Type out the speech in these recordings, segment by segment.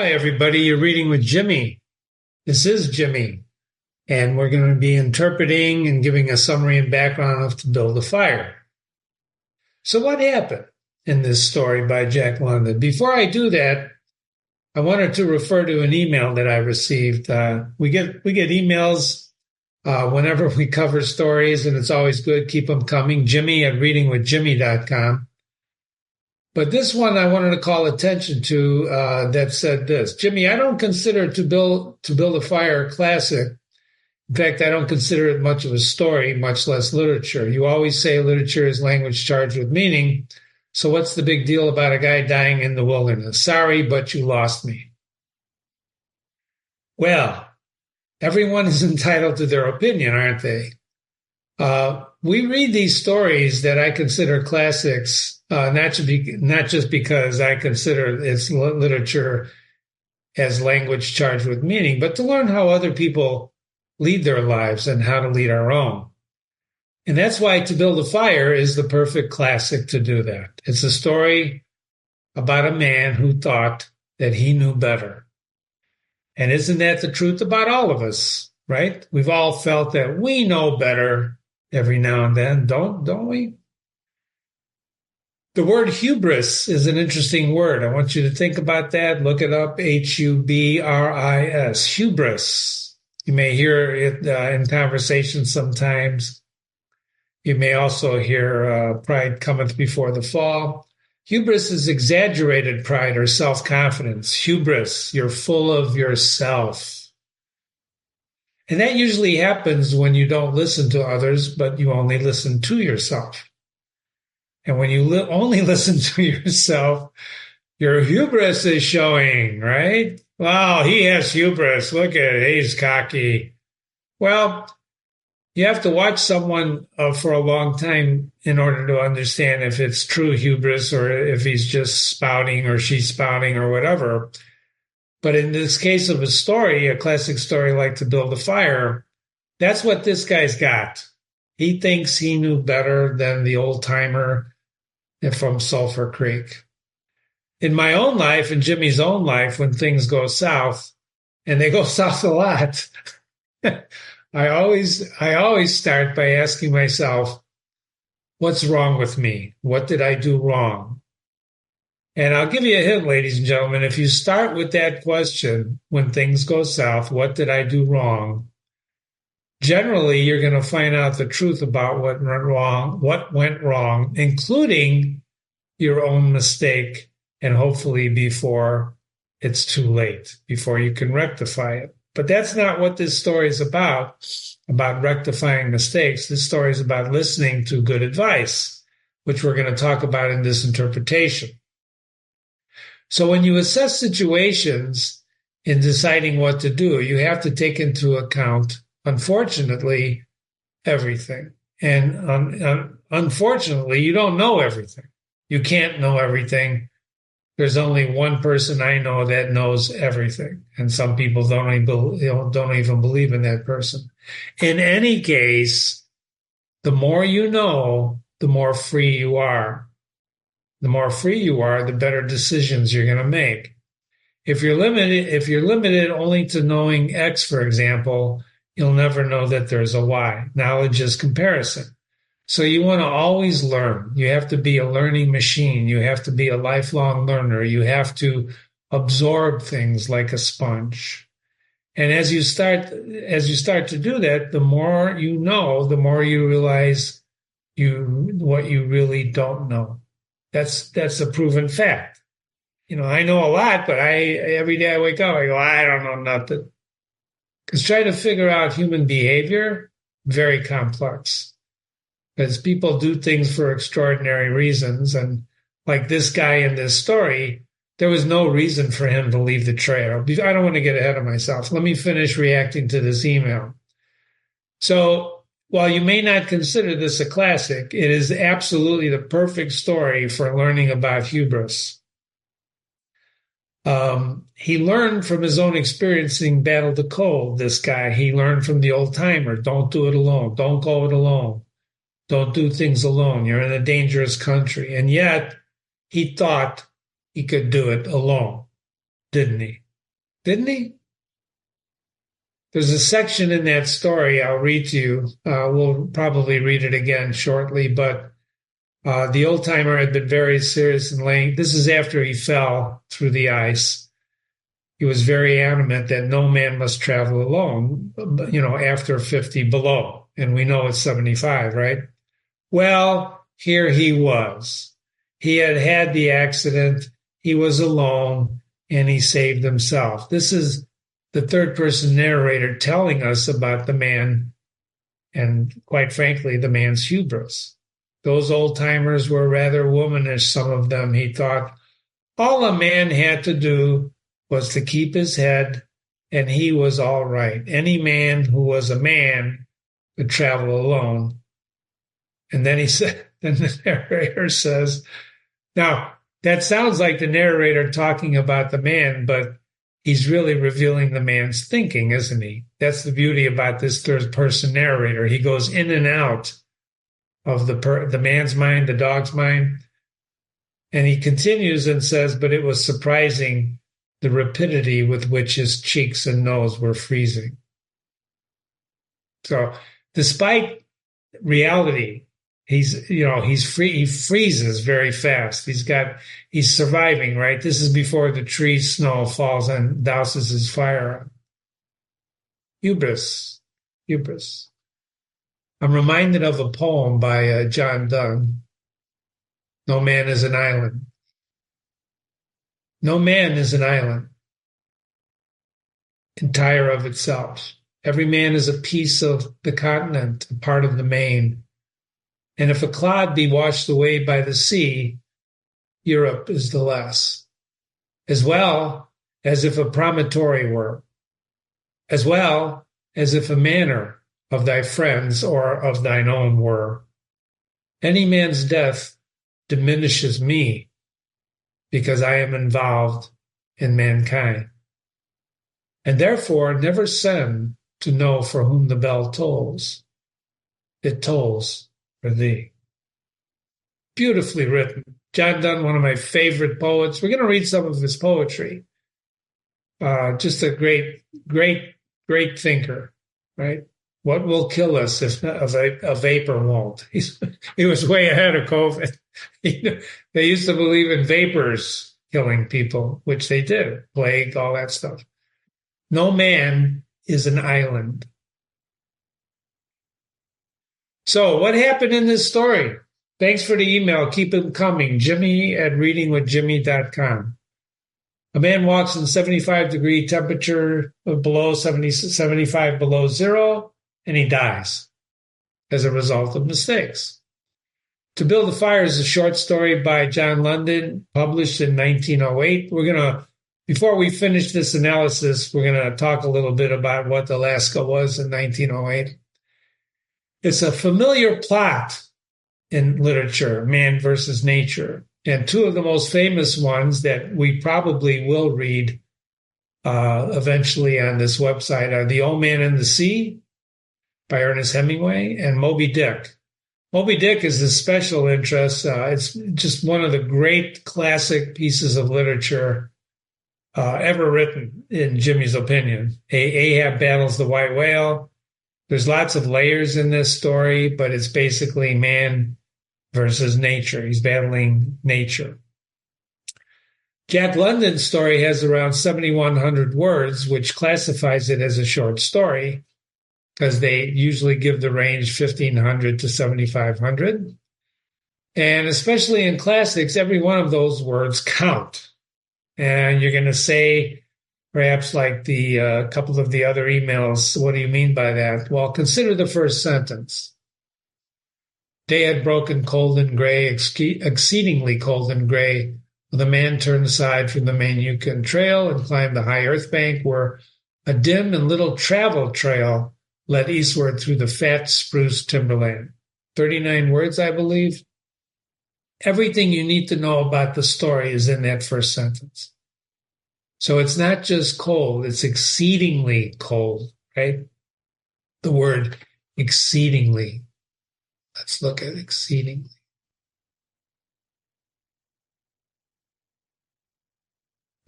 Hi, everybody. You're reading with Jimmy. This is Jimmy, and we're going to be interpreting and giving a summary and background of To Build a Fire. So, what happened in this story by Jack London? Before I do that, I wanted to refer to an email that I received. We get emails whenever we cover stories, and it's always good. Keep them coming. Jimmy at readingwithjimmy.com. But this one I wanted to call attention to that said this. Jimmy, I don't consider To Build a Fire a classic. In fact, I don't consider it much of a story, much less literature. You always say literature is language charged with meaning. So what's the big deal about a guy dying in the wilderness? Sorry, but you lost me. Well, everyone is entitled to their opinion, aren't they? We read these stories that I consider classics, not just because I consider its literature as language charged with meaning, but to learn how other people lead their lives and how to lead our own. And that's why To Build a Fire is the perfect classic to do that. It's a story about a man who thought that he knew better. And isn't that the truth about all of us, right? We've all felt that we know better every now and then, don't we? The word hubris is an interesting word. I want you to think about that. Look it up, Hubris, hubris. You may hear it in conversation sometimes. You may also hear pride cometh before the fall. Hubris is exaggerated pride or self-confidence. Hubris, you're full of yourself. And that usually happens when you don't listen to others, but you only listen to yourself. And when you only listen to yourself, your hubris is showing, right? Wow, he has hubris. Look at it. He's cocky. Well, you have to watch someone for a long time in order to understand if it's true hubris or if he's just spouting or she's spouting or whatever. But in this case of a story, a classic story like To Build a Fire, that's what this guy's got. He thinks he knew better than the old timer from Sulphur Creek. In my own life, in Jimmy's own life, when things go south, and they go south a lot, I always start by asking myself, what's wrong with me? What did I do wrong? And I'll give you a hint, ladies and gentlemen. If you start with that question, when things go south, what did I do wrong? Generally, you're going to find out the truth about what went wrong, including your own mistake, and hopefully before it's too late, before you can rectify it. But that's not what this story is about rectifying mistakes. This story is about listening to good advice, which we're going to talk about in this interpretation. So when you assess situations in deciding what to do, you have to take into account, unfortunately, everything. And unfortunately, you don't know everything. You can't know everything. There's only one person I know that knows everything. And some people don't even believe in that person. In any case, the more you know, the more free you are. The more free you are, the better decisions you're going to make. If you're limited only to knowing X, for example, you'll never know that there's a Y. Knowledge is comparison. So you want to always learn. You have to be a learning machine. You have to be a lifelong learner. You have to absorb things like a sponge. And as you start to do that, the more you know, the more you realize what you really don't know. That's a proven fact. I know a lot, but every day I wake up, I go, I don't know nothing. Because trying to figure out human behavior, very complex. Because people do things for extraordinary reasons. And like this guy in this story, there was no reason for him to leave the trail. I don't want to get ahead of myself. Let me finish reacting to this email. So, while you may not consider this a classic, it is absolutely the perfect story for learning about hubris. He learned from his own experiencing battle the cold, this guy. He learned from the old timer, don't do it alone. Don't go it alone. Don't do things alone. You're in a dangerous country. And yet, he thought he could do it alone, didn't he? Didn't he? There's a section in that story I'll read to you. We'll probably read it again shortly, but the old timer had been very serious in laying. This is after he fell through the ice. He was very adamant that no man must travel alone, after 50 below. And we know it's 75, right? Well, here he was. He had had the accident. He was alone and he saved himself. This is the third person narrator telling us about the man and, quite frankly, the man's hubris. Those old timers were rather womanish, some of them. He thought all a man had to do was to keep his head and he was all right. Any man who was a man could travel alone. And then then the narrator says, now that sounds like the narrator talking about the man, but he's really revealing the man's thinking, isn't he? That's the beauty about this third person narrator. He goes in and out of the man's mind, the dog's mind. And he continues and says, but it was surprising the rapidity with which his cheeks and nose were freezing. So despite reality, he's free. He freezes very fast. He's surviving, right? This is before the tree snow falls and douses his fire. Hubris. I'm reminded of a poem by John Donne. No man is an island. No man is an island, entire of itself. Every man is a piece of the continent, a part of the main. And if a clod be washed away by the sea, Europe is the less. As well as if a promontory were. As well as if a manor of thy friends or of thine own were. Any man's death diminishes me because I am involved in mankind. And therefore never send to know for whom the bell tolls. It tolls for thee. Beautifully written. John Donne, one of my favorite poets. We're going to read some of his poetry. Just a great thinker, right? What will kill us if a vapor won't? He was way ahead of COVID. They used to believe in vapors killing people, which they did, plague, all that stuff. No man is an island. So what happened in this story? Thanks for the email. Keep them coming. Jimmy@readingwithjimmy.com. A man walks in 75-degree temperature below 75 below zero, and he dies as a result of mistakes. To Build a Fire is a short story by John London, published in 1908. Before we finish this analysis, we're going to talk a little bit about what Alaska was in 1908. It's a familiar plot in literature, man versus nature. And two of the most famous ones that we probably will read eventually on this website are The Old Man and the Sea by Ernest Hemingway and Moby Dick. Moby Dick is a special interest. It's just one of the great classic pieces of literature ever written, in Jimmy's opinion. Ahab battles the white whale. There's lots of layers in this story, but it's basically man versus nature. He's battling nature. Jack London's story has around 7,100 words, which classifies it as a short story because they usually give the range 1,500 to 7,500. And especially in classics, every one of those words count. And you're going to say, perhaps like the couple of the other emails, what do you mean by that? Well, consider the first sentence. Day had broken cold and gray, exceedingly cold and gray. The man turned aside from the main Yukon trail and climbed the high earth bank where a dim and little travel trail led eastward through the fat spruce timberland. 39 words, I believe. Everything you need to know about the story is in that first sentence. So it's not just cold, it's exceedingly cold, right? The word exceedingly. Let's look at exceedingly.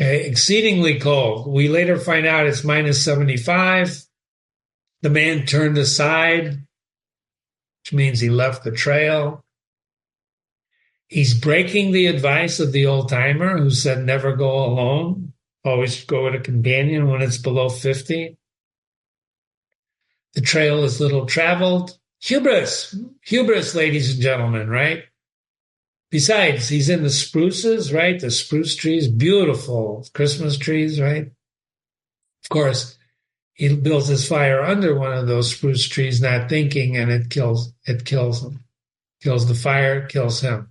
Exceedingly cold. We later find out it's minus 75. The man turned aside, which means he left the trail. He's breaking the advice of the old timer who said never go alone, always go with a companion when it's below 50. The trail is little traveled. Hubris, ladies and gentlemen, right? Besides, he's in the spruces, right? The spruce trees, beautiful Christmas trees, right? Of course, he builds his fire under one of those spruce trees, not thinking, and it kills him. Kills the fire, kills him.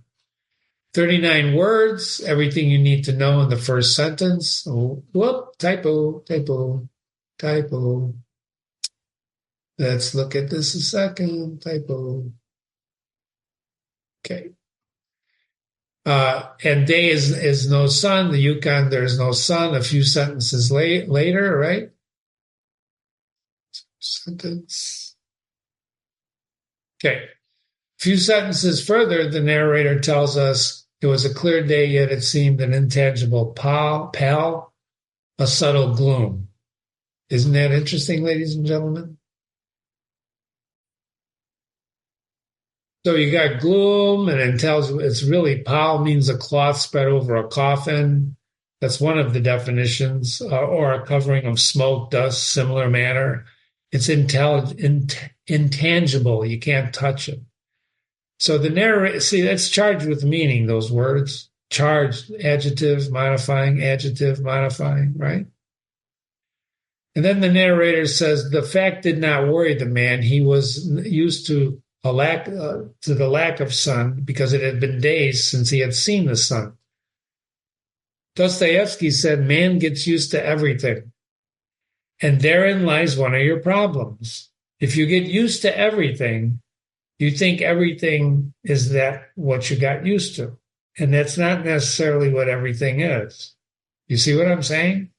39 words, everything you need to know in the first sentence. Oh, whoop, typo. Let's look at this a second. Typo. Okay. And day is no sun. The Yukon, there's no sun. A few sentences later, right? Sentence. Okay. A few sentences further, the narrator tells us it was a clear day, yet it seemed an intangible pall, a subtle gloom. Isn't that interesting, ladies and gentlemen? So you got gloom, and it tells it's really pall means a cloth spread over a coffin. That's one of the definitions, or a covering of smoke, dust, similar matter. It's intangible. You can't touch it. So the narrator, see, that's charged with meaning, those words. Charged, adjective, modifying, right? And then the narrator says the fact did not worry the man. He was used to the lack of sun because it had been days since he had seen the sun. Dostoevsky said man gets used to everything. And therein lies one of your problems. If you get used to everything, you think everything is that what you got used to. And that's not necessarily what everything is. You see what I'm saying?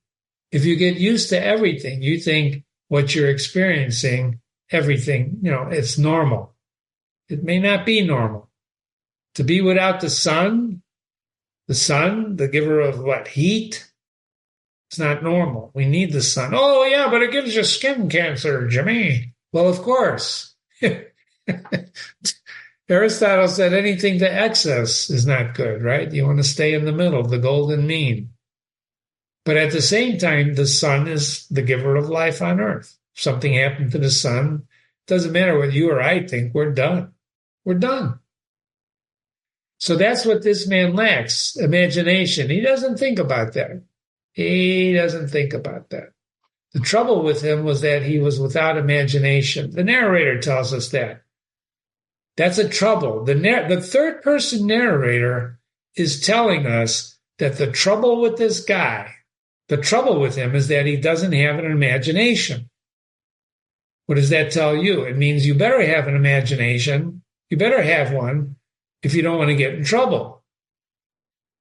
If you get used to everything, you think what you're experiencing, everything, it's normal. It may not be normal. To be without the sun, the giver of what? Heat? It's not normal. We need the sun. Oh, yeah, but it gives you skin cancer, Jimmy. Well, of course. Aristotle said anything to excess is not good, right? You want to stay in the middle, the golden mean. But at the same time, the sun is the giver of life on earth. If something happened to the sun, it doesn't matter what you or I think, we're done. We're done. So that's what this man lacks, imagination. He doesn't think about that. The trouble with him was that he was without imagination. The narrator tells us that. That's a trouble. The third-person narrator is telling us that the trouble with this guy, the trouble with him is that he doesn't have an imagination. What does that tell you? It means you better have an imagination. You better have one if you don't want to get in trouble.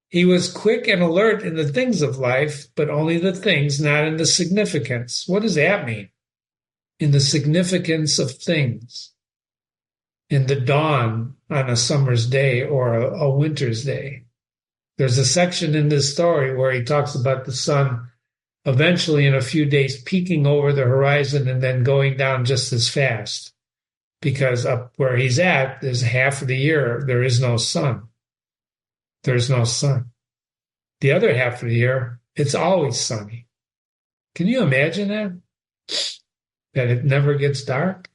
He was quick and alert in the things of life, but only the things, not in the significance. What does that mean? In the significance of things. In the dawn on a summer's day or a winter's day. There's a section in this story where he talks about the sun eventually in a few days peeking over the horizon and then going down just as fast. Because up where he's at, there's half of the year, there is no sun. There's no sun. The other half of the year, it's always sunny. Can you imagine that? That it never gets dark?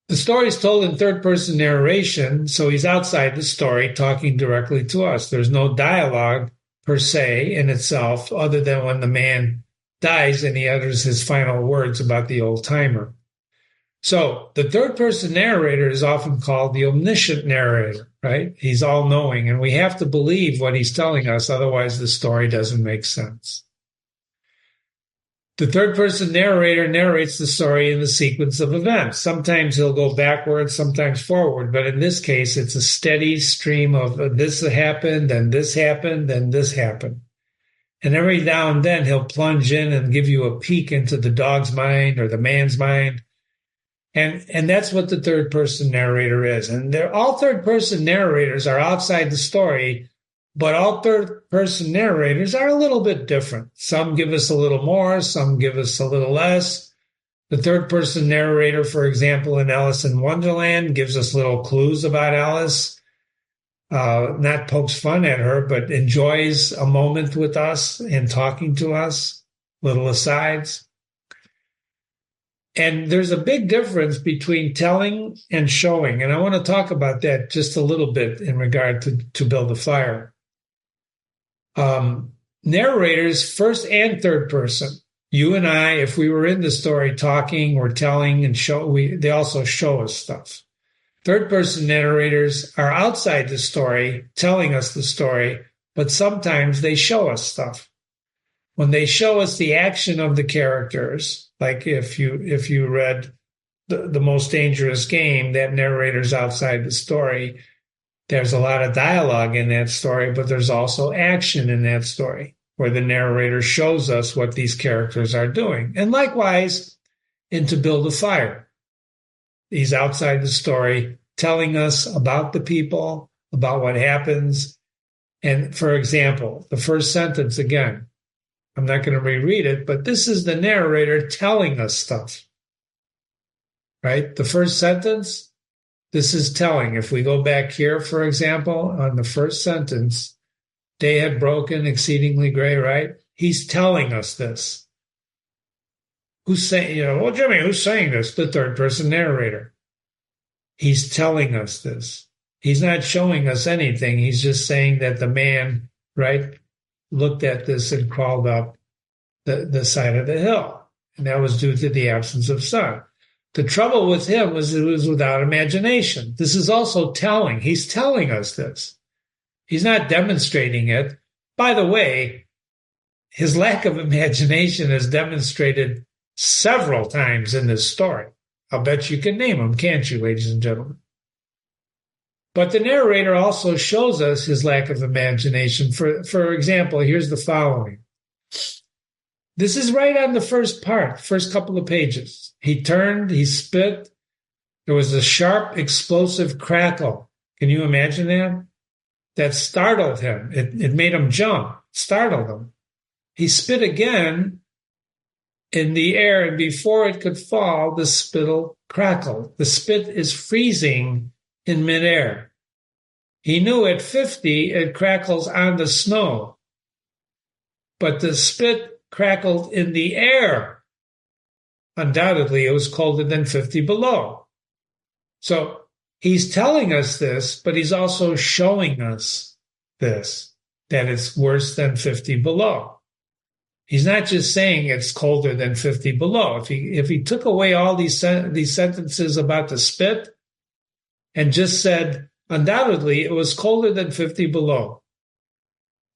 The story is told in third-person narration, so he's outside the story talking directly to us. There's no dialogue per se in itself other than when the man dies and he utters his final words about the old-timer. So the third-person narrator is often called the omniscient narrator, right? He's all-knowing, and we have to believe what he's telling us, otherwise the story doesn't make sense. The third-person narrator narrates the story in the sequence of events. Sometimes he'll go backwards, sometimes forward, but in this case, it's a steady stream of this happened, then this happened, then this happened. And every now and then he'll plunge in and give you a peek into the dog's mind or the man's mind. And that's what the third-person narrator is. And all third-person narrators are outside the story, But all third-person narrators are a little bit different. Some give us a little more, some give us a little less. The third-person narrator, for example, in Alice in Wonderland, gives us little clues about Alice. Not pokes fun at her, but enjoys a moment with us and talking to us, little asides. And there's a big difference between telling and showing. And I want to talk about that just a little bit in regard to Build a Fire. Narrators, first and third person. You and I, if we were in the story talking or telling and they also show us stuff. Third person narrators are outside the story, telling us the story, but sometimes they show us stuff. When they show us the action of the characters, like if you read the Most Dangerous Game, that narrator's outside the story. There's a lot of dialogue in that story, but there's also action in that story where the narrator shows us what these characters are doing. And likewise, in To Build a Fire, he's outside the story telling us about the people, about what happens. And for example, the first sentence again, I'm not going to reread it, but this is the narrator telling us stuff, right? The first sentence, this is telling. If we go back here, for example, on the first sentence, day had broken, exceedingly gray, right? He's telling us this. Who's saying, well, Jimmy, who's saying this? The third person narrator. He's telling us this. He's not showing us anything. He's just saying that the man, right, looked at this and crawled up the side of the hill. And that was due to the absence of sun. The trouble with him was it was without imagination. This is also telling. He's telling us this. He's not demonstrating it. By the way, his lack of imagination is demonstrated several times in this story. I'll bet you can name them, can't you, ladies and gentlemen? But the narrator also shows us his lack of imagination. For example, here's the following. This is right on the first couple of pages. He turned, he spit. There was a sharp, explosive crackle. Can you imagine that? That startled him. It made him jump, startled him. He spit again in the air, and before it could fall, the spittle crackled. The spit is freezing in midair. He knew at 50 it crackles on the snow, but the spit crackled in the air. Undoubtedly, it was colder than 50 below. So he's telling us this, but he's also showing us this, that it's worse than 50 below. He's not just saying it's colder than 50 below. If he took away all these sentences about the spit and just said, undoubtedly, it was colder than 50 below.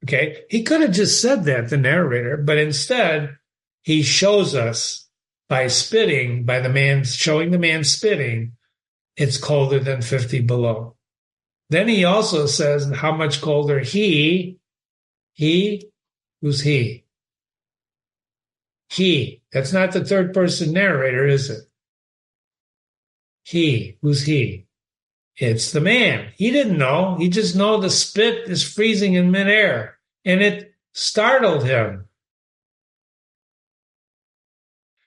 Okay? He could have just said that, the narrator, but instead he shows us by spitting, showing the man spitting, it's colder than 50 below. Then he also says how much colder who's he? He. That's not the third person narrator, is it? Who's he? It's the man. He didn't know. He just know the spit is freezing in midair, and it startled him.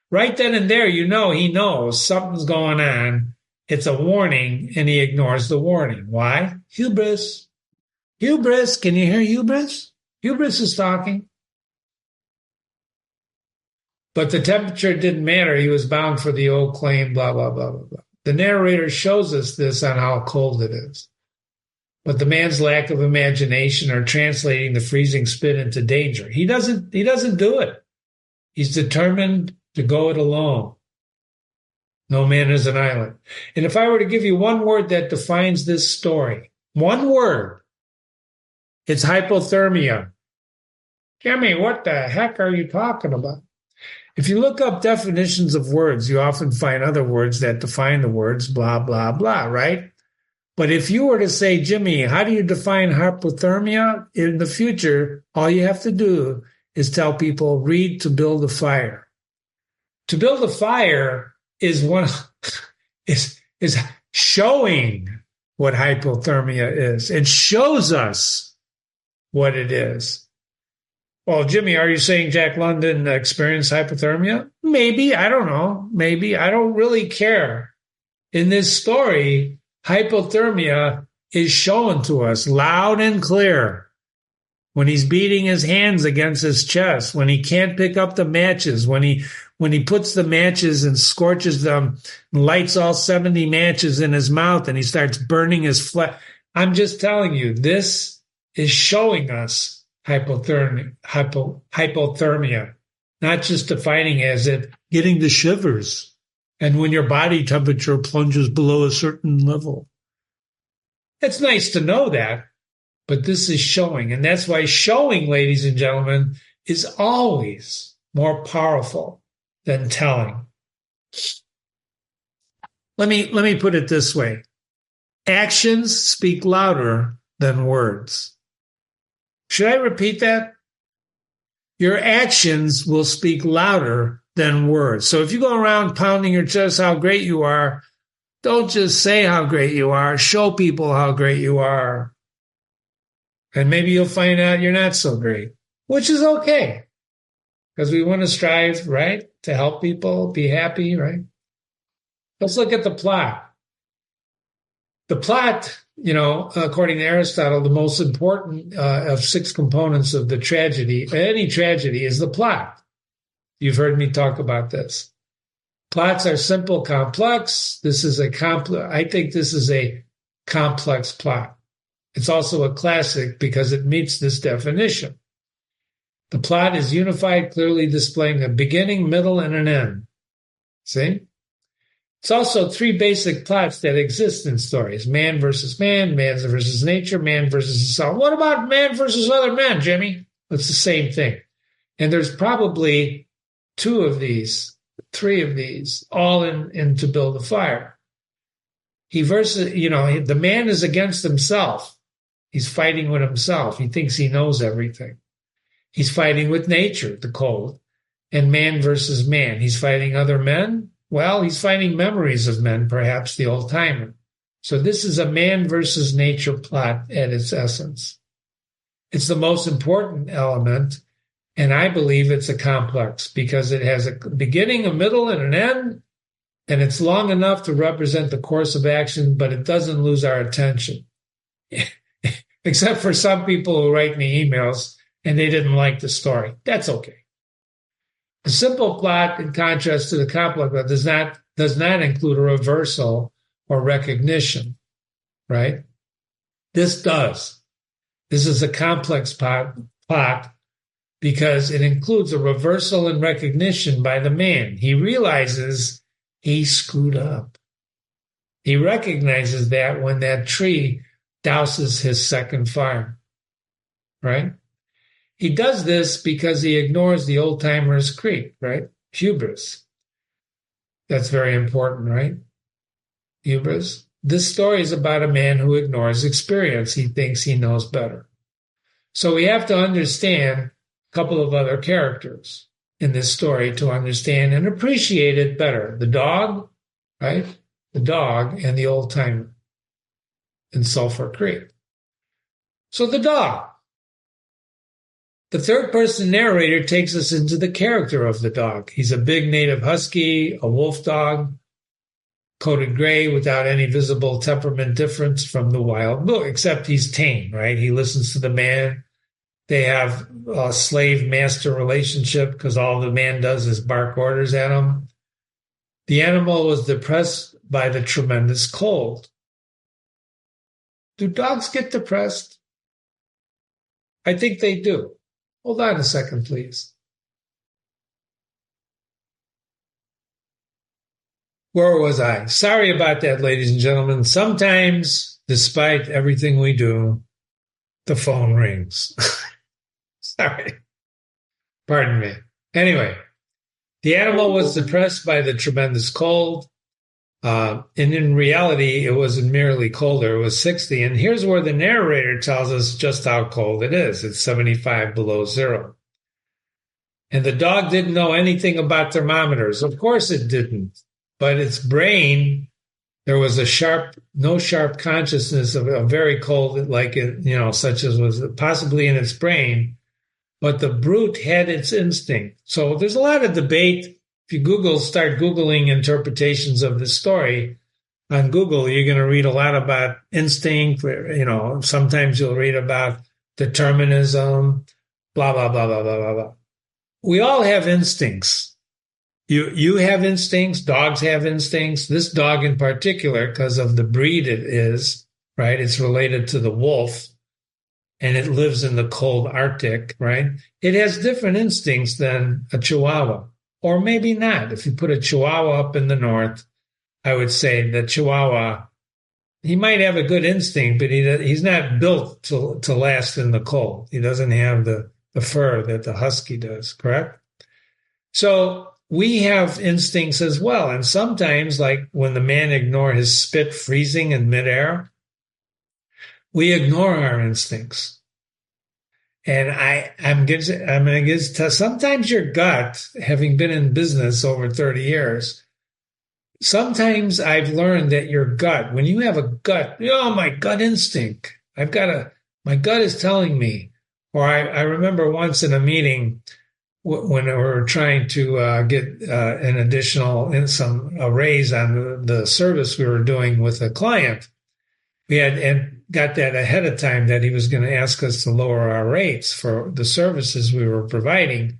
Right then and there, he knows something's going on. It's a warning, and he ignores the warning. Why? Hubris. Hubris. Can you hear hubris? Hubris is talking. But the temperature didn't matter. He was bound for the old claim, blah, blah, blah, blah, blah. The narrator shows us this on how cold it is. But the man's lack of imagination or translating the freezing spit into danger. He doesn't do it. He's determined to go it alone. No man is an island. And if I were to give you one word that defines this story, one word, it's hypothermia. Jimmy, what the heck are you talking about? If you look up definitions of words, you often find other words that define the words blah, blah, blah, right? But if you were to say, Jimmy, how do you define hypothermia in the future? All you have to do is tell people, read To Build a Fire. To Build a Fire is is showing what hypothermia is. It shows us what it is. Well, Jimmy, are you saying Jack London experienced hypothermia? Maybe. I don't know. Maybe. I don't really care. In this story, hypothermia is shown to us loud and clear. When he's beating his hands against his chest, when he can't pick up the matches, when he puts the matches and scorches them, and lights all 70 matches in his mouth, and he starts burning his flesh. I'm just telling you, this is showing us hypothermia, not just defining as it getting the shivers, and when your body temperature plunges below a certain level. It's nice to know that. But this is showing, and that's why showing, ladies and gentlemen, is always more powerful than telling. Let me put it this way. Actions speak louder than words. Should I repeat that? Your actions will speak louder than words. So if you go around pounding your chest how great you are, don't just say how great you are. Show people how great you are. And maybe you'll find out you're not so great, which is okay. Because we want to strive, right, to help people be happy, right? Let's look at the plot. The plot, according to Aristotle, the most important of 6 components of the tragedy, any tragedy, is the plot. You've heard me talk about this. Plots are simple, complex. I think this is a complex plot. It's also a classic because it meets this definition. The plot is unified, clearly displaying a beginning, middle, and an end. See? It's also 3 basic plots that exist in stories. Man versus man versus nature, man versus self. What about man versus other men, Jimmy? It's the same thing. And there's probably 2 of these, 3 of these, all in to build a fire. The man is against himself. He's fighting with himself. He thinks he knows everything. He's fighting with nature, the cold, and man versus man. He's fighting other men. Well, he's fighting memories of men, perhaps the old timer. So this is a man versus nature plot at its essence. It's the most important element, and I believe it's a complex because it has a beginning, a middle, and an end, and it's long enough to represent the course of action, but it doesn't lose our attention. Except for some people who write me emails and they didn't like the story. That's okay. The simple plot, in contrast to the complex plot, does not include a reversal or recognition, right? This does. This is a complex plot because it includes a reversal and recognition by the man. He realizes he screwed up. He recognizes that when that tree douses his second fire, right? He does this because he ignores the old-timer's creed, right? Hubris. That's very important, right? Hubris. This story is about a man who ignores experience. He thinks he knows better. So we have to understand a couple of other characters in this story to understand and appreciate it better. The dog, right? The dog and the old-timer in Sulphur Creek. So the dog. The third-person narrator takes us into the character of the dog. He's a big native husky, a wolf dog, coated gray without any visible temperament difference from the wild bull, except he's tame, right? He listens to the man. They have a slave-master relationship because all the man does is bark orders at him. The animal was depressed by the tremendous cold. Do dogs get depressed? I think they do. Hold on a second, please. Where was I? Sorry about that, ladies and gentlemen. Sometimes, despite everything we do, the phone rings. Sorry. Pardon me. Anyway, the animal was depressed by the tremendous cold. And in reality, it wasn't merely colder, it was 60. And here's where the narrator tells us just how cold it is. It's 75 below zero. And the dog didn't know anything about thermometers. Of course it didn't. But its brain There was no sharp consciousness of a very cold, like it, such as was possibly in its brain, but the brute had its instinct. So there's a lot of debate. If you start Googling interpretations of the story on Google, you're going to read a lot about instinct. Sometimes you'll read about determinism, blah, blah, blah, blah, blah, blah, blah. We all have instincts. You have instincts. Dogs have instincts. This dog in particular, because of the breed it is, right? It's related to the wolf, and it lives in the cold Arctic, right? It has different instincts than a Chihuahua, or maybe not. If you put a Chihuahua up in the north, I would say that Chihuahua, he might have a good instinct, but he's not built to last in the cold. He doesn't have the fur that the husky does, correct? So we have instincts as well. And sometimes, like when the man ignored his spit freezing in midair, we ignore our instincts. And I'm going to sometimes your gut, having been in business over 30 years, sometimes I've learned that your gut, when you have a gut, my gut instinct, my gut is telling me. Or I remember once in a meeting when we were trying to get an additional a raise on the service we were doing with a client. We had and got that ahead of time that he was going to ask us to lower our rates for the services we were providing.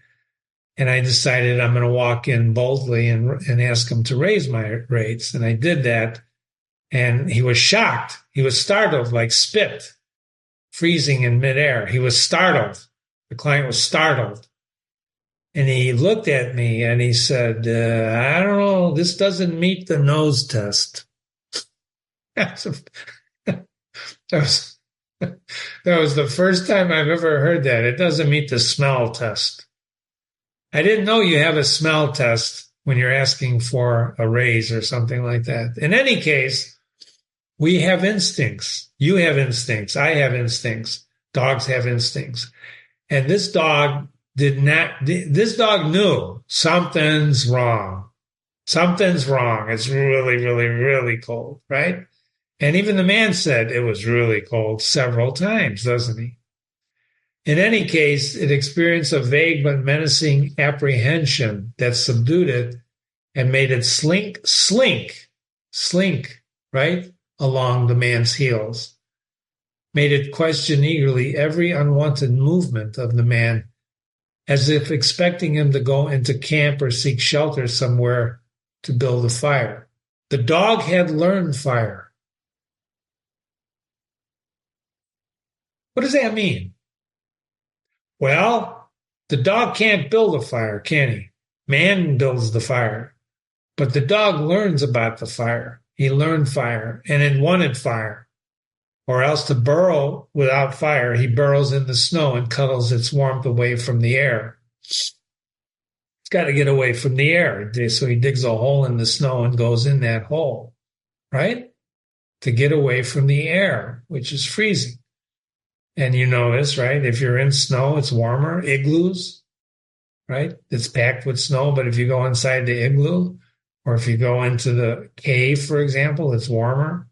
And I decided I'm going to walk in boldly and ask him to raise my rates. And I did that. And he was shocked. He was startled, like spit freezing in midair. He was startled. The client was startled. And he looked at me and he said, I don't know, this doesn't meet the nose test. That was the first time I've ever heard that. It doesn't meet the smell test. I didn't know you have a smell test when you're asking for a raise or something like that. In any case, we have instincts. You have instincts. I have instincts. Dogs have instincts. And this dog knew something's wrong. Something's wrong. It's really, really, really cold, right? And even the man said it was really cold several times, doesn't he? In any case, it experienced a vague but menacing apprehension that subdued it and made it slink, right, along the man's heels. Made it question eagerly every unwanted movement of the man, as if expecting him to go into camp or seek shelter somewhere to build a fire. The dog had learned fire. What does that mean? Well, the dog can't build a fire, can he? Man builds the fire. But the dog learns about the fire. He learned fire, and it wanted fire. Or else to burrow without fire, he burrows in the snow and cuddles its warmth away from the air. It's got to get away from the air. So he digs a hole in the snow and goes in that hole, right? To get away from the air, which is freezing. And you know this, right? If you're in snow, it's warmer. Igloos, right? It's packed with snow. But if you go inside the igloo, or if you go into the cave, for example, it's warmer.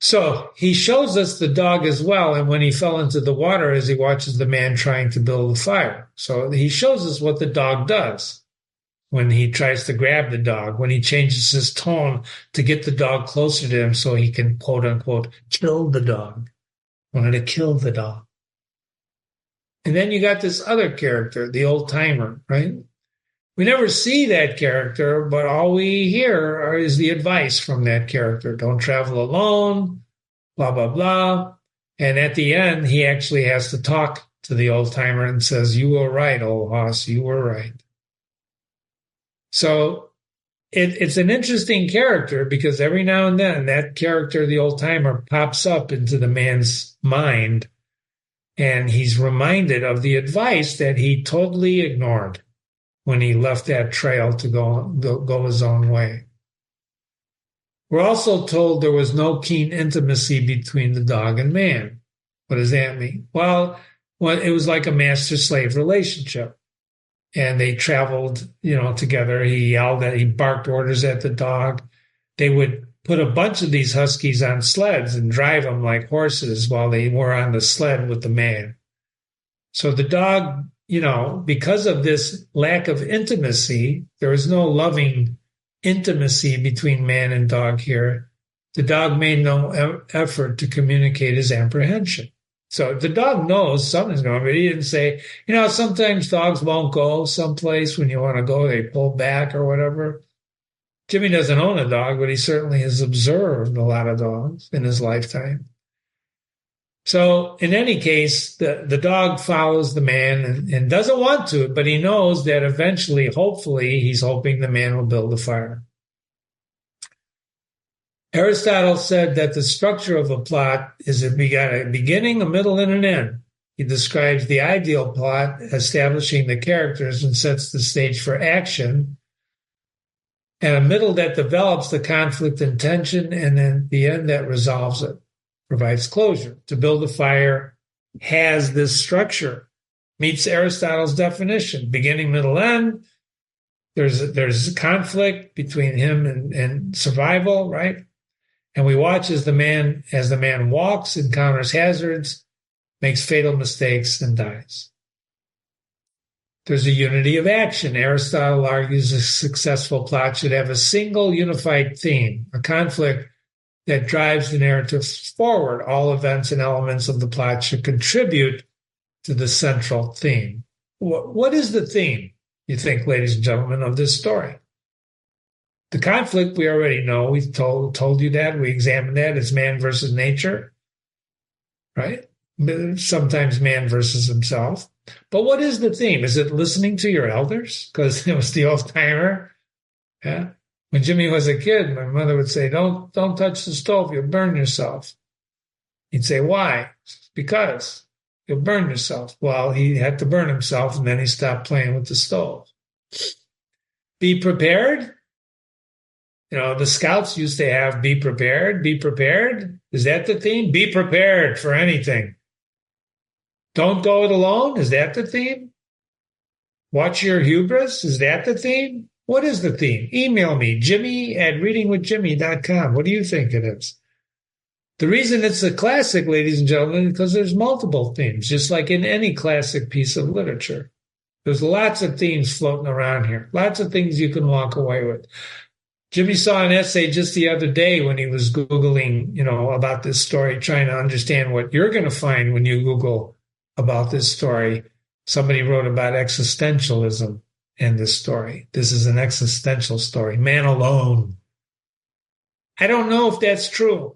So he shows us the dog as well. And when he fell into the water, as he watches the man trying to build a fire. So he shows us what the dog does when he tries to grab the dog, when he changes his tone to get the dog closer to him so he can, quote unquote, kill the dog. Wanted to kill the dog. And then you got this other character, the old timer, right? We never see that character, but all we hear is the advice from that character. Don't travel alone, blah, blah, blah. And at the end, he actually has to talk to the old timer and says, you were right, old hoss, you were right. So it's an interesting character because every now and then that character, the old timer, pops up into the man's mind and he's reminded of the advice that he totally ignored when he left that trail to go his own way. We're also told there was no keen intimacy between the dog and man. What does that mean? Well, it was like a master-slave relationship. And they traveled, together. He barked orders at the dog. they would put a bunch of these huskies on sleds and drive them like horses while they were on the sled with the man. So the dog, because of this lack of intimacy, there is no loving intimacy between man and dog here. The dog made no effort to communicate his apprehension. So the dog knows something's going on, but he didn't say, sometimes dogs won't go someplace when you want to go, they pull back or whatever. Jimmy doesn't own a dog, but he certainly has observed a lot of dogs in his lifetime. So in any case, the dog follows the man and doesn't want to, but he knows that eventually, hopefully, he's hoping the man will build a fire. Aristotle said that the structure of a plot is that we got a beginning, a middle, and an end. He describes the ideal plot, establishing the characters and sets the stage for action, and a middle that develops the conflict and tension, and then the end that resolves it, provides closure. To build a fire has this structure, meets Aristotle's definition, beginning, middle, end. There's conflict between him and survival, right? And we watch as the man walks, encounters hazards, makes fatal mistakes, and dies. There's a unity of action. Aristotle argues a successful plot should have a single unified theme, a conflict that drives the narrative forward. All events and elements of the plot should contribute to the central theme. What is the theme, you think, ladies and gentlemen, of this story? The conflict we already know. We've told you that. We examined that. It's man versus nature, right? Sometimes man versus himself. But what is the theme? Is it listening to your elders? Because it was the old timer. Yeah. When Jimmy was a kid, my mother would say, don't touch the stove. You'll burn yourself. He'd say, why? Because you'll burn yourself. Well, he had to burn himself, and then he stopped playing with the stove. Be prepared. The scouts used to have be prepared, be prepared. Is that the theme? Be prepared for anything. Don't go it alone. Is that the theme? Watch your hubris. Is that the theme? What is the theme? Email me, jimmy@readingwithjimmy.com. What do you think it is? The reason it's a classic, ladies and gentlemen, is because there's multiple themes, just like in any classic piece of literature. There's lots of themes floating around here, lots of things you can walk away with. Jimmy saw an essay just the other day when he was Googling, about this story, trying to understand what you're going to find when you Google about this story. Somebody wrote about existentialism in this story. This is an existential story, man alone. I don't know if that's true.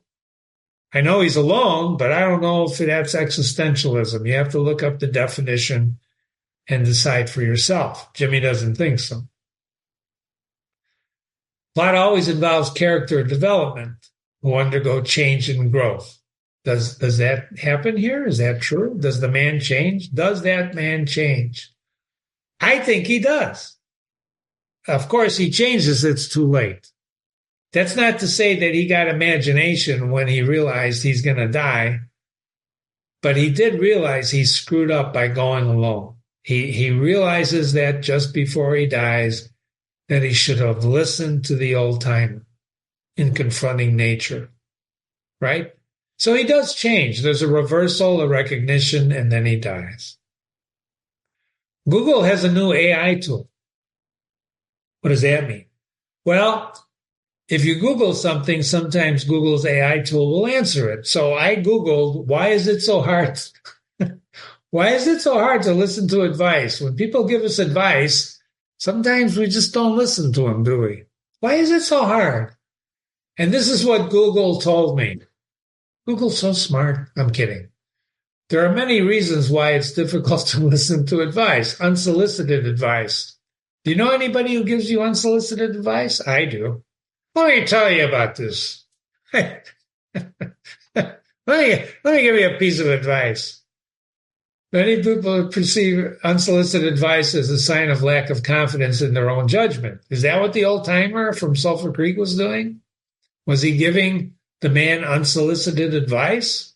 I know he's alone, but I don't know if that's existentialism. You have to look up the definition and decide for yourself. Jimmy doesn't think so. Plot always involves character development who undergo change and growth. Does that happen here? Is that true? Does the man change? Does that man change? I think he does. Of course, he changes. It's too late. That's not to say that he got imagination when he realized he's going to die, but he did realize he screwed up by going alone. He realizes that just before he dies, that he should have listened to the old timer in confronting nature, right? So he does change. There's a reversal, a recognition, and then he dies. Google has a new AI tool. What does that mean? Well, if you Google something, sometimes Google's AI tool will answer it. So I Googled, why is it so hard? Why is it so hard to listen to advice? When people give us advice, sometimes we just don't listen to them, do we? Why is it so hard? And this is what Google told me. Google's so smart. I'm kidding. There are many reasons why it's difficult to listen to advice, unsolicited advice. Do you know anybody who gives you unsolicited advice? I do. Let me tell you about this. let me give you a piece of advice. Many people perceive unsolicited advice as a sign of lack of confidence in their own judgment. Is that what the old timer from Sulphur Creek was doing? Was he giving the man unsolicited advice?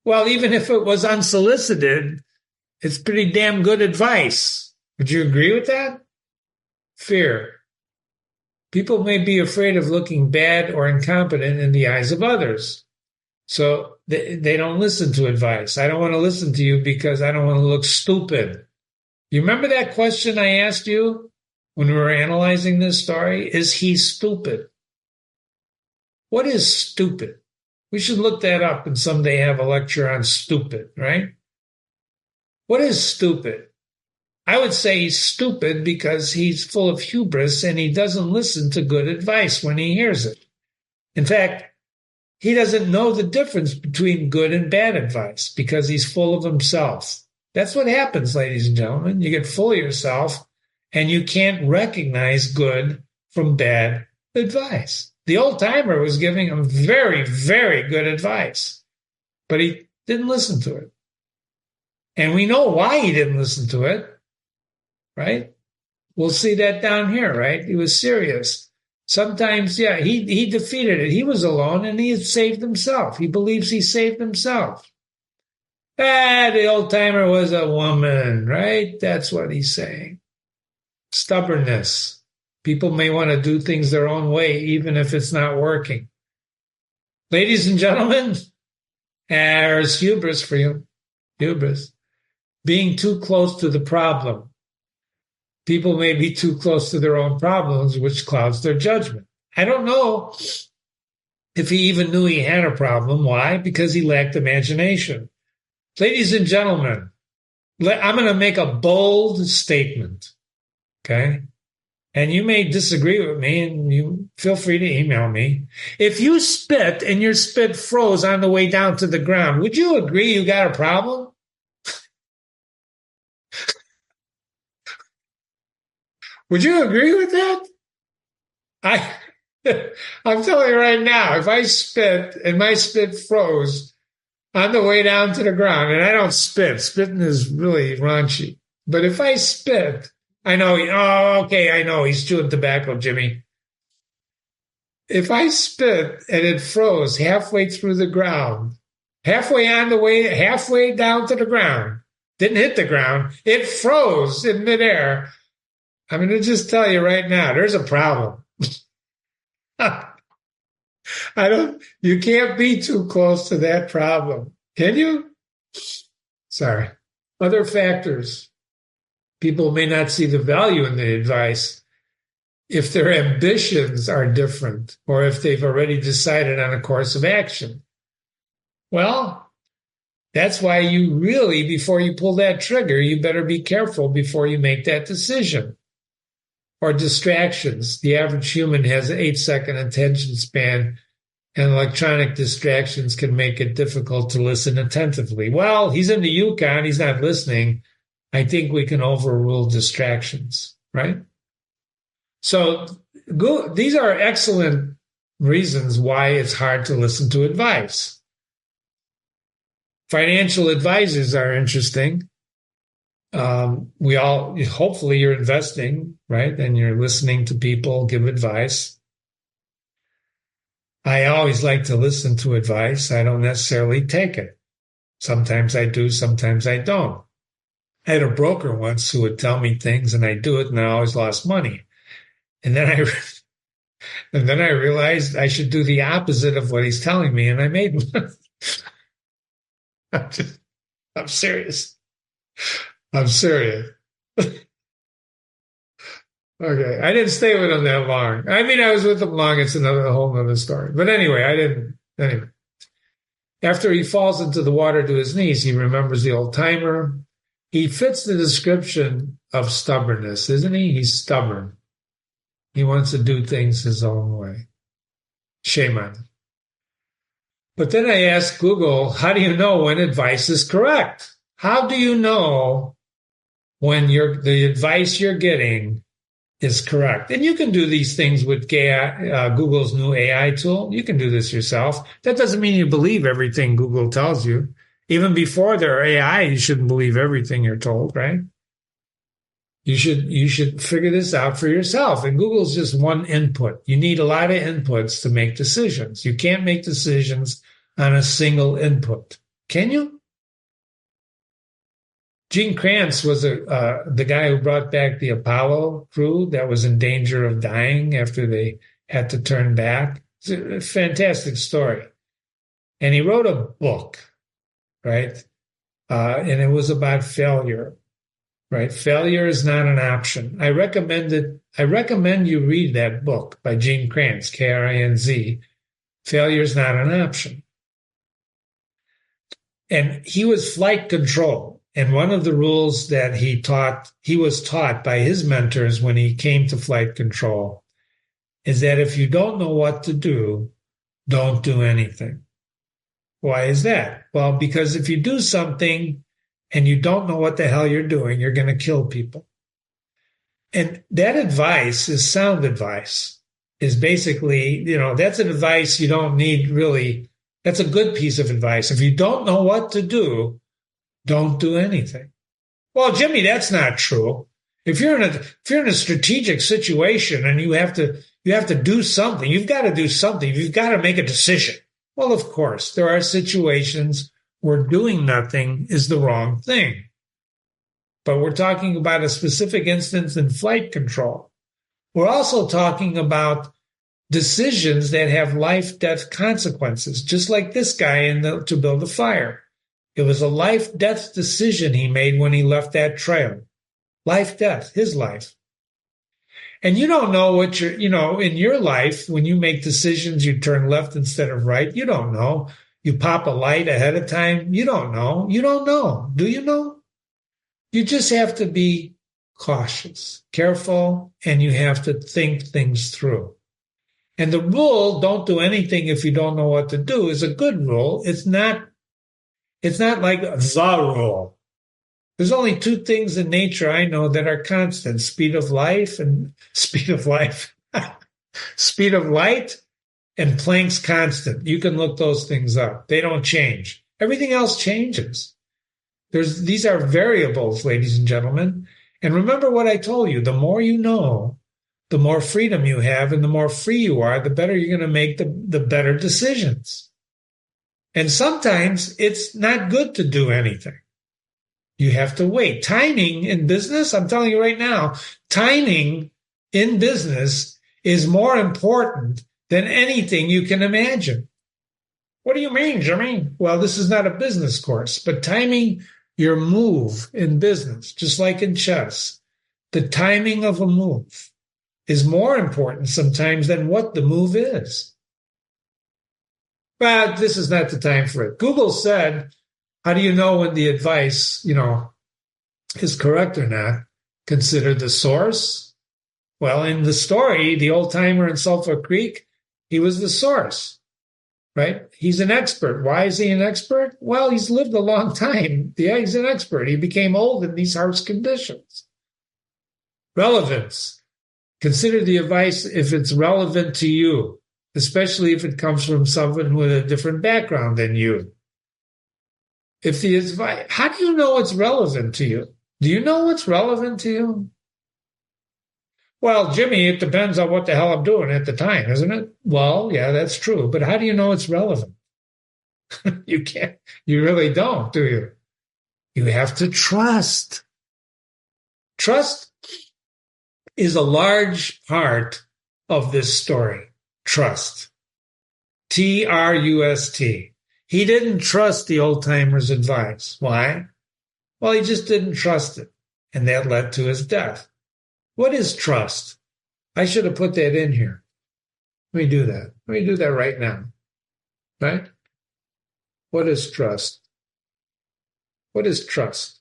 Well, even if it was unsolicited, it's pretty damn good advice. Would you agree with that? Fear. People may be afraid of looking bad or incompetent in the eyes of others. So they don't listen to advice. I don't want to listen to you because I don't want to look stupid. You remember that question I asked you when we were analyzing this story? Is he stupid? What is stupid? We should look that up and someday have a lecture on stupid, right? What is stupid? I would say he's stupid because he's full of hubris and he doesn't listen to good advice when he hears it. In fact, he doesn't know the difference between good and bad advice because he's full of himself. That's what happens, ladies and gentlemen. You get full of yourself and you can't recognize good from bad advice. The old timer was giving him very, very good advice, but he didn't listen to it. And we know why he didn't listen to it, right? We'll see that down here, right? He was serious. Sometimes, yeah, he defeated it. He was alone and he had saved himself. He believes he saved himself. The old timer was a woman, right? That's what he's saying. Stubbornness. People may want to do things their own way, even if it's not working. Ladies and gentlemen, there's hubris for you. Hubris. Being too close to the problem. People may be too close to their own problems, which clouds their judgment. I don't know if he even knew he had a problem. Why? Because he lacked imagination. Ladies and gentlemen, I'm going to make a bold statement, okay? And you may disagree with me, and you feel free to email me. If you spit and your spit froze on the way down to the ground, would you agree you got a problem? Would you agree with that? I'm telling you right now, if I spit and my spit froze on the way down to the ground, and I don't spit, spitting is really raunchy, but if I spit, I know, I know, he's chewing tobacco, Jimmy. If I spit and it froze halfway through the ground, halfway down to the ground, didn't hit the ground, it froze in midair, I'm going to just tell you right now, there's a problem. You can't be too close to that problem. Can you? Sorry. Other factors. People may not see the value in the advice if their ambitions are different or if they've already decided on a course of action. Well, that's why you really, before you pull that trigger, you better be careful before you make that decision. Or distractions. The average human has an 8-second attention span, and electronic distractions can make it difficult to listen attentively. Well, he's in the Yukon. He's not listening. I think we can overrule distractions, right? So these are excellent reasons why it's hard to listen to advice. Financial advisors are interesting. Hopefully you're investing, right? And you're listening to people give advice. I always like to listen to advice. I don't necessarily take it. Sometimes I do, sometimes I don't. I had a broker once who would tell me things and I do it and I always lost money. And then I realized I should do the opposite of what he's telling me and I made money. I'm serious. I'm serious. Okay. I didn't stay with him that long. I mean, I was with him long. It's a whole other story. But anyway, I didn't. Anyway. After he falls into the water to his knees, he remembers the old timer. He fits the description of stubbornness, isn't he? He's stubborn. He wants to do things his own way. Shame on him. But then I asked Google, how do you know when advice is correct? How do you know when the advice you're getting is correct? And you can do these things with Google's new AI tool. You can do this yourself. That doesn't mean you believe everything Google tells you. Even before their AI, you shouldn't believe everything you're told, right? You should figure this out for yourself. And Google's just one input. You need a lot of inputs to make decisions. You can't make decisions on a single input. Can you? Gene Kranz was the guy who brought back the Apollo crew that was in danger of dying after they had to turn back. It's a fantastic story. And he wrote a book, right? And it was about failure, right? Failure is not an option. I recommend you read that book by Gene Kranz, Krinz. Failure is not an option. And he was flight control. And one of the rules that he was taught by his mentors when he came to flight control is that if you don't know what to do, don't do anything. Why is that? Well, because if you do something and you don't know what the hell you're doing, you're going to kill people. And that advice is sound advice, is basically, that's an advice you don't need really. That's a good piece of advice. If you don't know what to do, don't do anything. Well, Jimmy, that's not true. If you're in a strategic situation and you have to do something, you've got to do something. You've got to make a decision. Well, of course, there are situations where doing nothing is the wrong thing. But we're talking about a specific instance in flight control. We're also talking about decisions that have life-death consequences, just like this guy to build a fire. It was a life-death decision he made when he left that trail. Life-death, his life. And you don't know what in your life, when you make decisions, you turn left instead of right. You don't know. You pop a light ahead of time. You don't know. You don't know. Do you know? You just have to be cautious, careful, and you have to think things through. And the rule, don't do anything if you don't know what to do, is a good rule. It's not like the rule. There's only two things in nature I know that are constant: speed of light, and Planck's constant. You can look those things up. They don't change. Everything else changes. These are variables, ladies and gentlemen. And remember what I told you: the more you know, the more freedom you have, and the more free you are, the better you're going to make the better decisions. And sometimes it's not good to do anything. You have to wait. Timing in business, I'm telling you right now, timing in business is more important than anything you can imagine. What do you mean, Jimmy? Well, this is not a business course, but timing your move in business, just like in chess, the timing of a move is more important sometimes than what the move is. But this is not the time for it. Google said, how do you know when the advice, is correct or not? Consider the source. Well, in the story, the old timer in Sulphur Creek, he was the source, right? He's an expert. Why is he an expert? Well, he's lived a long time. Yeah, he's an expert. He became old in these harsh conditions. Relevance. Consider the advice if it's relevant to you, especially if it comes from someone with a different background than you. If the advice, how do you know it's relevant to you? Do you know what's relevant to you? Well, Jimmy, it depends on what the hell I'm doing at the time, isn't it? Well, yeah, that's true. But how do you know it's relevant? You really don't, do you? You have to trust. Trust is a large part of this story. Trust. Trust. He didn't trust the old timer's advice. Why? Well, he just didn't trust it. And that led to his death. What is trust? I should have put that in here. Let me do that. Let me do that right now. Right? What is trust? What is trust?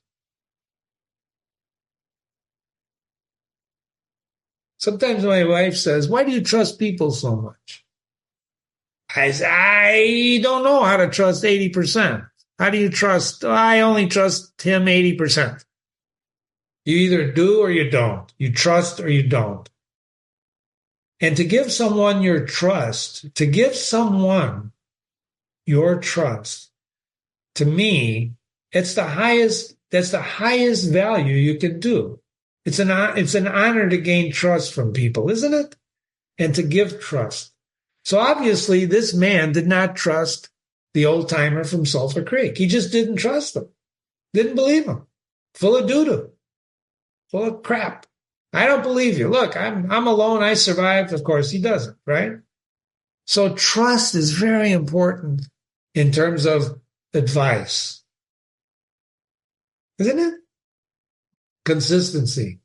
Sometimes my wife says, why do you trust people so much? I don't know how to trust 80%. How do you trust? I only trust him 80%. You either do or you don't. You trust or you don't. And to give someone your trust, to me, that's the highest value you can do. It's an honor to gain trust from people, isn't it? And to give trust. So obviously, this man did not trust the old timer from Sulphur Creek. He just didn't trust him. Didn't believe him. full of doo-doo, full of crap. I don't believe you. Look, I'm alone. I survived. Of course, he doesn't, right? So trust is very important in terms of advice, isn't it? Consistency.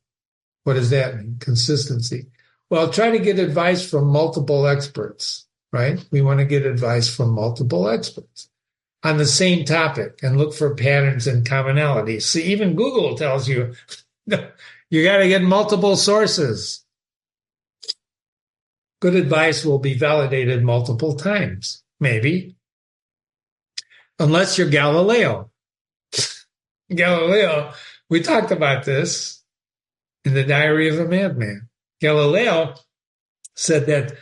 What does that mean? Consistency. Well, try to get advice from multiple experts, right? We want to get advice from multiple experts on the same topic and look for patterns and commonalities. See, even Google tells you you got to get multiple sources. Good advice will be validated multiple times, maybe. Unless you're Galileo. Galileo, we talked about this in the Diary of a Madman. Galileo said that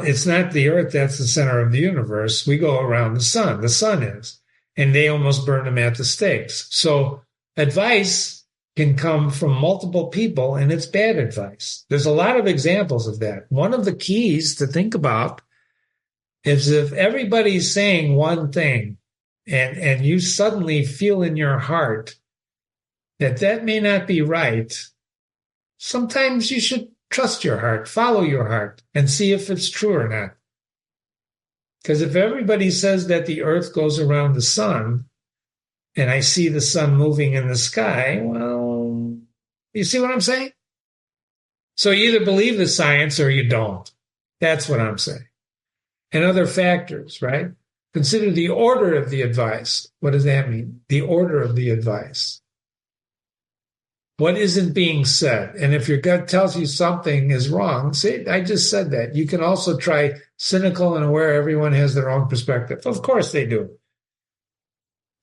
it's not the Earth that's the center of the universe. We go around the sun. The sun is. And they almost burned him at the stakes. So advice can come from multiple people, and it's bad advice. There's a lot of examples of that. One of the keys to think about is if everybody's saying one thing and you suddenly feel in your heart that that may not be right, sometimes you should trust your heart, follow your heart, and see if it's true or not. Because if everybody says that the Earth goes around the sun, and I see the sun moving in the sky, well, you see what I'm saying? So you either believe the science or you don't. That's what I'm saying. And other factors, right? Consider the order of the advice. What does that mean? The order of the advice. What isn't being said? And if your gut tells you something is wrong, see, I just said that. You can also try cynical and aware everyone has their own perspective. Of course they do.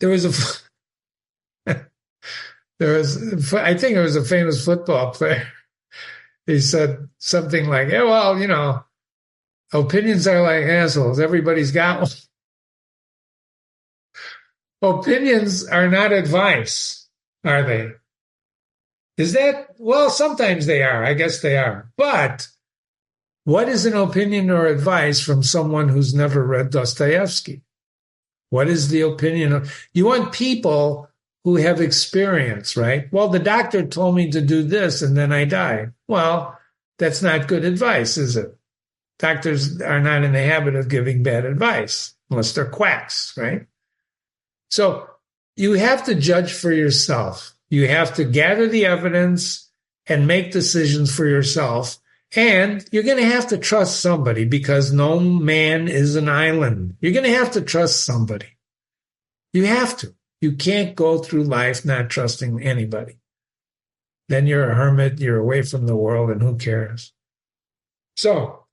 I think it was a famous football player. He said something like, yeah, well, you know, opinions are like assholes. Everybody's got one. Opinions are not advice, are they? Is that? Well, sometimes they are. I guess they are. But what is an opinion or advice from someone who's never read Dostoevsky? What is the opinion of? You want people who have experience, right? Well, the doctor told me to do this and then I died. Well, that's not good advice, is it? Doctors are not in the habit of giving bad advice unless they're quacks, right? So you have to judge for yourself. You have to gather the evidence and make decisions for yourself. And you're going to have to trust somebody because no man is an island. You're going to have to trust somebody. You have to. You can't go through life not trusting anybody. Then you're a hermit, you're away from the world, and who cares? So,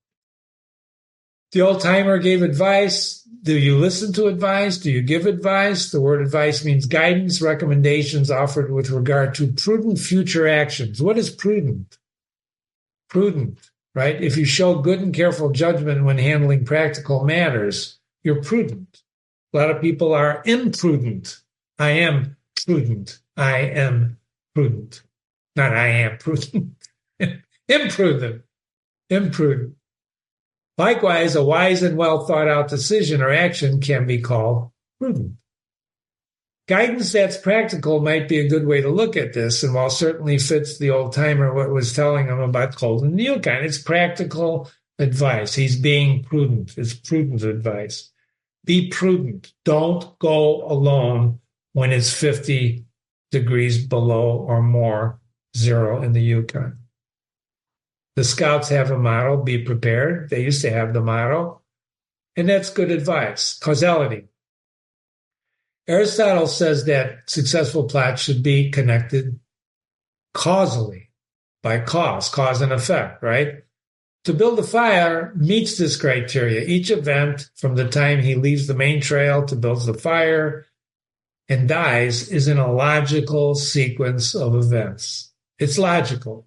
the old timer gave advice. Do you listen to advice? Do you give advice? The word advice means guidance, recommendations offered with regard to prudent future actions. What is prudent? Prudent, right? If you show good and careful judgment when handling practical matters, you're prudent. A lot of people are imprudent. I am prudent. I am prudent. Not I am prudent. Imprudent. Imprudent. Likewise, a wise and well thought out decision or action can be called prudent. Guidance that's practical might be a good way to look at this, and while certainly fits the old timer what was telling him about cold in the Yukon, it's practical advice. He's being prudent. It's prudent advice. Be prudent. Don't go alone when it's 50 degrees below or more zero in the Yukon. The Scouts have a motto, be prepared. They used to have the motto, and that's good advice. Causality. Aristotle says that successful plots should be connected causally, by cause and effect, right? To build a fire meets this criteria. Each event from the time he leaves the main trail to build the fire and dies is in a logical sequence of events. It's logical.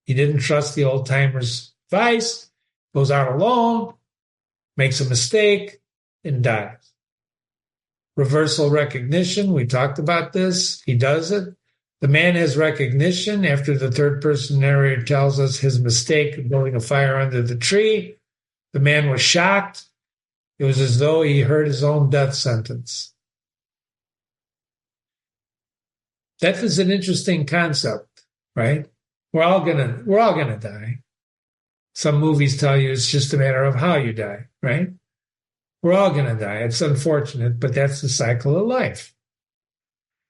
He didn't trust the old timer's advice, goes out alone, makes a mistake, and dies. Reversal recognition, we talked about this. He does it. The man has recognition after the third person narrator tells us his mistake of building a fire under the tree. The man was shocked. It was as though he heard his own death sentence. That is an interesting concept, right? We're all gonna die. Some movies tell you it's just a matter of how you die, right? We're all gonna die. It's unfortunate, but that's the cycle of life.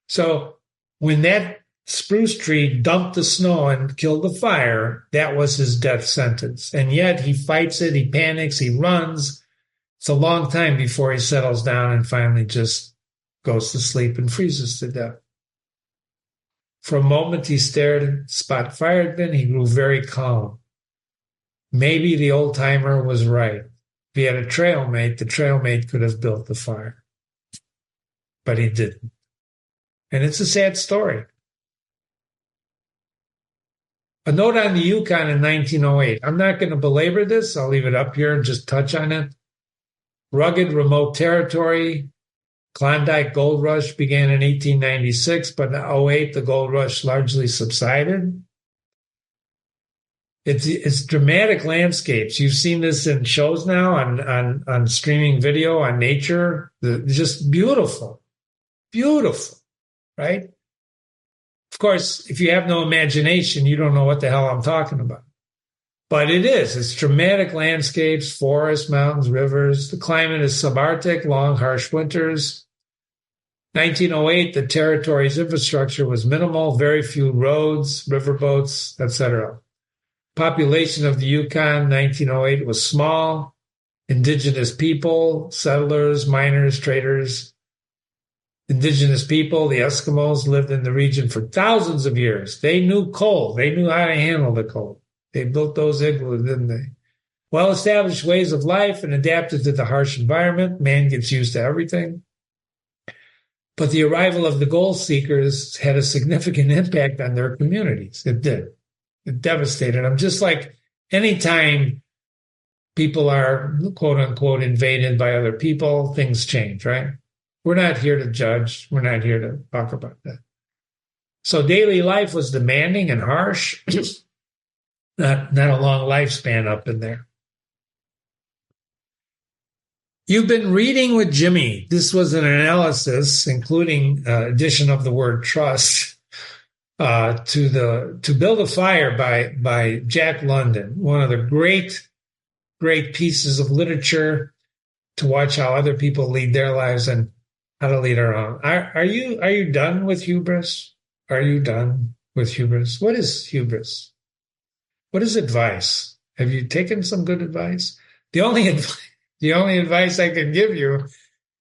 So when that spruce tree dumped the snow and killed the fire, that was his death sentence. And yet he fights it, he panics, he runs. It's a long time before he settles down and finally just goes to sleep and freezes to death. For a moment, he stared at the spot fire had been. He grew very calm. Maybe the old timer was right. If he had a trail mate, the trail mate could have built the fire. But he didn't. And it's a sad story. A note on the Yukon in 1908. I'm not going to belabor this. I'll leave it up here and just touch on it. Rugged, remote territory. Klondike gold rush began in 1896, but in 2008, the gold rush largely subsided. It's dramatic landscapes. You've seen this in shows now on streaming video, on nature. Just beautiful, beautiful, right? Of course, if you have no imagination, you don't know what the hell I'm talking about. But it is. It's dramatic landscapes, forests, mountains, rivers. The climate is subarctic, long, harsh winters. 1908, the territory's infrastructure was minimal, very few roads, riverboats, etc. Population of the Yukon, 1908, was small. Indigenous people, settlers, miners, traders. Indigenous people, the Eskimos, lived in the region for thousands of years. They knew cold. They knew how to handle the cold. They built those igloos, didn't they? Well-established ways of life and adapted to the harsh environment. Man gets used to everything. But the arrival of the gold seekers had a significant impact on their communities. It did. It devastated them. Just like anytime people are, quote unquote, invaded by other people, things change, right? We're not here to judge. We're not here to talk about that. So daily life was demanding and harsh. Not a long lifespan up in there. You've been reading with Jimmy. This was an analysis, including addition of the word trust, to Build a Fire by Jack London, one of the great pieces of literature to watch how other people lead their lives and how to lead our own. Are you done with hubris? Are you done with hubris? What is hubris? What is advice? Have you taken some good advice? The only advice I can give you,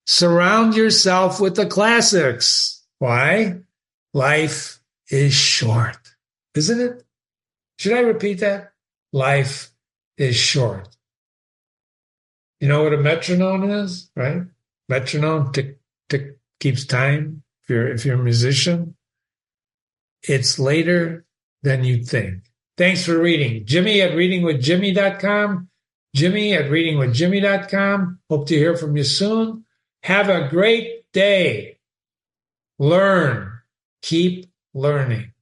surround yourself with the classics. Why? Life is short, isn't it? Should I repeat that? Life is short. You know what a metronome is, right? Metronome, tick, tick, keeps time. If you're a musician, it's later than you think. Thanks for reading. Jimmy at readingwithjimmy.com. Jimmy at readingwithjimmy.com. Hope to hear from you soon. Have a great day. Learn. Keep learning.